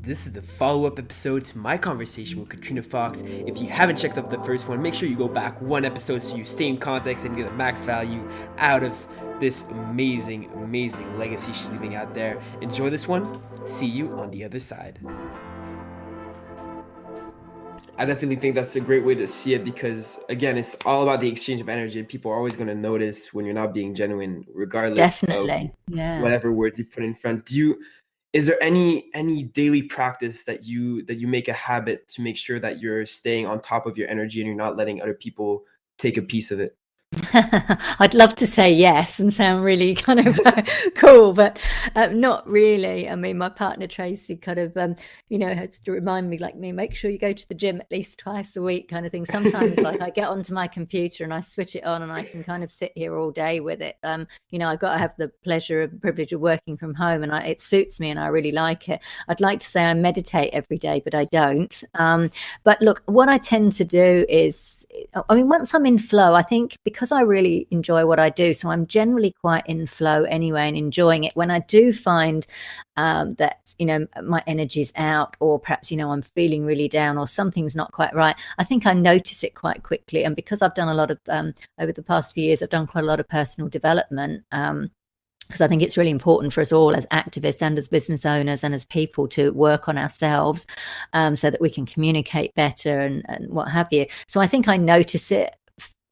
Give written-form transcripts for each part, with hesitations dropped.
This is the follow-up episode to my conversation with Katrina Fox. If you haven't checked out the first one, make sure you go back one episode so you stay in context and get the max value out of this amazing legacy she's leaving out there. Enjoy this one. See you on the other side. I definitely think that's a great way to see it because, again, it's all about the exchange of energy. People are always going to notice when you're not being genuine, regardless of whatever words you put in front. Is there any daily practice that you make a habit to make sure that you're staying on top of your energy and you're not letting other people take a piece of it? I'd love to say yes and sound really kind of cool, but not really. I mean, my partner Tracy kind of, has to remind me, like me, make sure you go to the gym at least twice a week kind of thing. Sometimes like I get onto my computer and I switch it on and I can kind of sit here all day with it. I've got to have the pleasure and privilege of working from home and it suits me and I really like it. I'd like to say I meditate every day, but I don't. But look, what I tend to do is, once I'm in flow, I think because I really enjoy what I do, so I'm generally quite in flow anyway and enjoying it. When I do find that, my energy's out or perhaps, I'm feeling really down or something's not quite right, I think I notice it quite quickly. And because I've done a lot of, over the past few years, I've done quite a lot of personal development, because I think it's really important for us all as activists and as business owners and as people to work on ourselves so that we can communicate better and what have you. So I think I notice it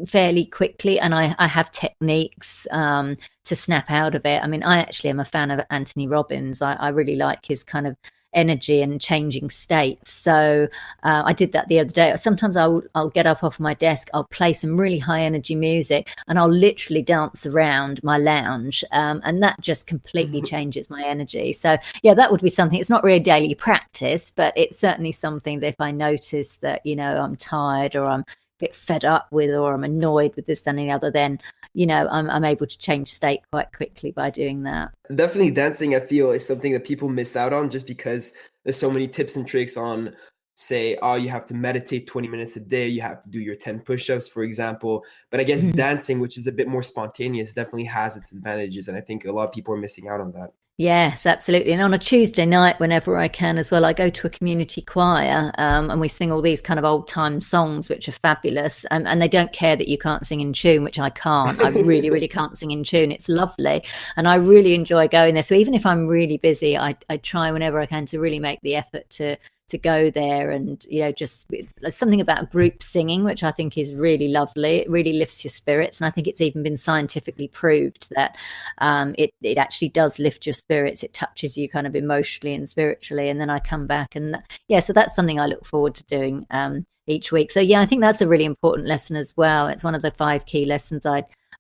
fairly quickly and I have techniques to snap out of it. I mean, I actually am a fan of Anthony Robbins. I really like his kind of energy and changing states. So I did that the other day. Sometimes I'll get up off my desk, I'll play some really high energy music and I'll literally dance around my lounge and that just completely changes my energy. So yeah, that would be something. It's not really daily practice, but it's certainly something that if I notice that, I'm tired or I'm a bit fed up with or I'm annoyed with this and the other, then I'm able to change state quite quickly by doing that. Definitely dancing, I feel, is something that people miss out on just because there's so many tips and tricks on, say, you have to meditate 20 minutes a day, you have to do your 10 push-ups, for example. But I guess dancing, which is a bit more spontaneous, definitely has its advantages. And I think a lot of people are missing out on that. Yes, absolutely. And on a Tuesday night, whenever I can as well, I go to a community choir and we sing all these kind of old time songs, which are fabulous. And they don't care that you can't sing in tune, which I can't. I really, really can't sing in tune. It's lovely. And I really enjoy going there. So even if I'm really busy, I try whenever I can to really make the effort to go there and just there's something about group singing which I think is really lovely. It really lifts your spirits and I think it's even been scientifically proved that it actually does lift your spirits. It touches you kind of emotionally and spiritually, and then I come back and so that's something I look forward to doing each week. So I think that's a really important lesson as well. It's one of the 5 key lessons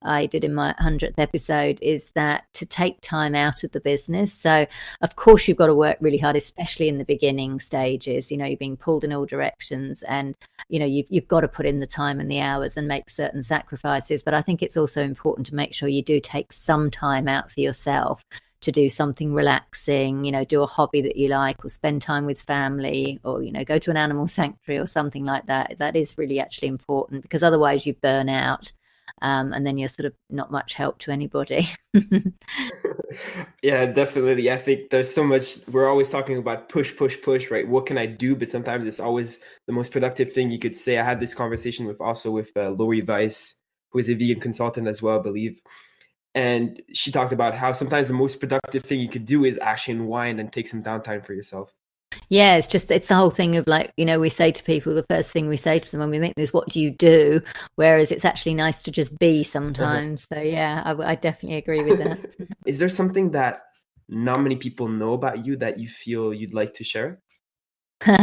I did in my 100th episode, is that to take time out of the business. So of course you've got to work really hard, especially in the beginning stages. You're being pulled in all directions and you've got to put in the time and the hours and make certain sacrifices. But I think it's also important to make sure you do take some time out for yourself to do something relaxing, do a hobby that you like or spend time with family or, go to an animal sanctuary or something like that. That is really actually important because otherwise you burn out. And then you're sort of not much help to anybody. Yeah, definitely. I think there's so much, we're always talking about push, right? What can I do? But sometimes it's always the most productive thing you could say. I had this conversation with Lori Weiss, who is a vegan consultant as well, I believe. And she talked about how sometimes the most productive thing you could do is actually unwind and take some downtime for yourself. Yeah, it's the whole thing of like, we say to people, the first thing we say to them when we meet them is, what do you do? Whereas it's actually nice to just be sometimes. So yeah, I definitely agree with that. Is there something that not many people know about you that you feel you'd like to share? You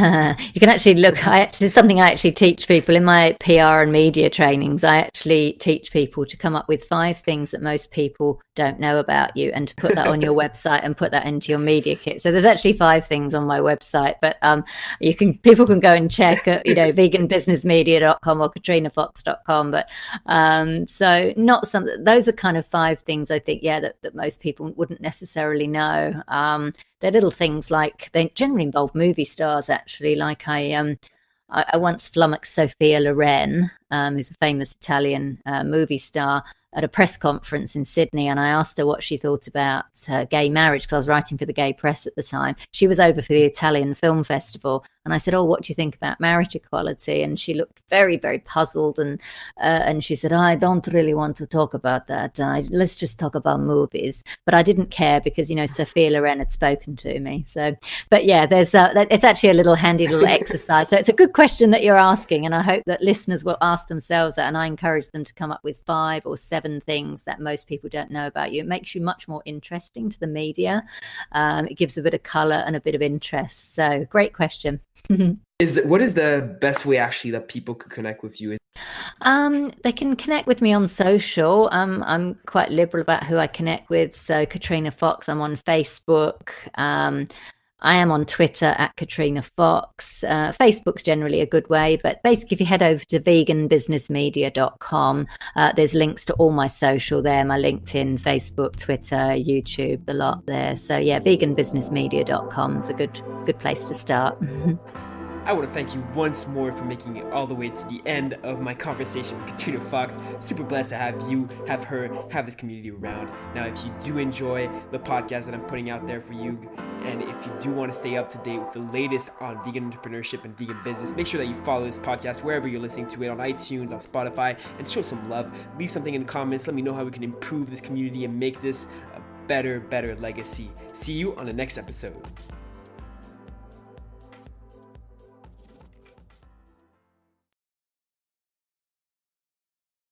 can actually look, this is something I actually teach people in my PR and media trainings. I actually teach people to come up with 5 things that most people don't know about you and to put that on your website and put that into your media kit. So there's actually 5 things on my website, but people can go and check at veganbusinessmedia.com or katrinafox.com. But so not some, those are kind of 5 things I think that most people wouldn't necessarily know. They're little things like they generally involve movie stars actually. Like I once flummoxed Sophia Loren, who's a famous Italian movie star, at a press conference in Sydney, and I asked her what she thought about gay marriage, because I was writing for the gay press at the time. She was over for the Italian Film Festival, and I said, "Oh, what do you think about marriage equality?" And she looked very, very puzzled, and she said, "I don't really want to talk about that. Let's just talk about movies." But I didn't care because, Sophia Loren had spoken to me. So, but yeah, there's it's actually a little handy little exercise. So it's a good question that you're asking, and I hope that listeners will ask themselves that, and I encourage them to come up with 5 or 7 things that most people don't know about you. It makes you much more interesting to the media. It gives a bit of color and a bit of interest. So great question. What is the best way actually that people could connect with you? They can connect with me on social. I'm quite liberal about who I connect with. So Katrina Fox, I'm on Facebook. I am on Twitter at Katrina Fox. Facebook's generally a good way, but basically if you head over to veganbusinessmedia.com, there's links to all my social there, my LinkedIn, Facebook, Twitter, YouTube, the lot there. So yeah, veganbusinessmedia.com is a good place to start. I want to thank you once more for making it all the way to the end of my conversation with Katrina Fox. Super blessed to have you, have her, have this community around. Now, if you do enjoy the podcast that I'm putting out there for you, and if you do want to stay up to date with the latest on vegan entrepreneurship and vegan business, make sure that you follow this podcast wherever you're listening to it, on iTunes, on Spotify, and show some love. Leave something in the comments. Let me know how we can improve this community and make this a better legacy. See you on the next episode.